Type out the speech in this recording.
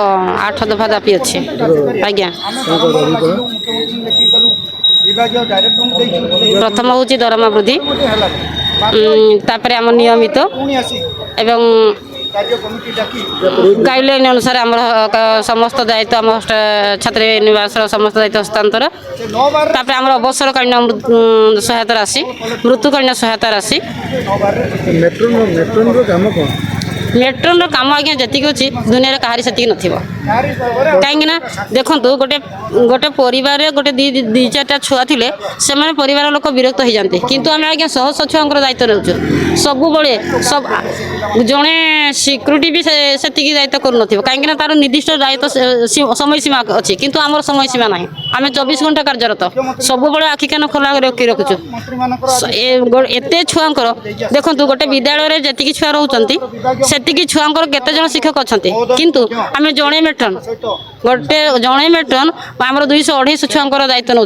8 दफा दाबी अच्छे आज्ञा प्रथम हूँ दरमा वृद्धि तापर आम नियमित एवं गाइडलाइन अनुसार आम समस्त दायित्व आम छात्री निवास समस्त दायित्व हस्तांतर तापर आम अवसरकालीन सहायता राशि मृत्युकालीन सहायता राशि मेट्रोन काम आज्ञा जी अच्छी दुनिया कहारी से नथिबो कहीं देखो गोटे गोटे परिवार गोटे दी चार्टा छुआ थे से परिवार लोक विरक्त हो जाते किंतु आम आज्ञा शह शह छुआ दायित्व रोचु सब बड़े सब जड़े सिक्यूरीटी भी से दायित्व कर कहीं तार निर्दिष्ट दायित्व समय सीमा अच्छी किंतु आम समय सीमा ना आम 24 घंटा कार्यरत सब बड़े आखि कान खोला रखी रखुचु एत छुआर देखो गोटे विद्यालय जी छुआ रोच से छुआर केते जन शिक्षक अच्छा किंतु आम जड़े मेट्रन गोटे जड़े मेट्रन आम 200-250 छुआर दायित्व नौ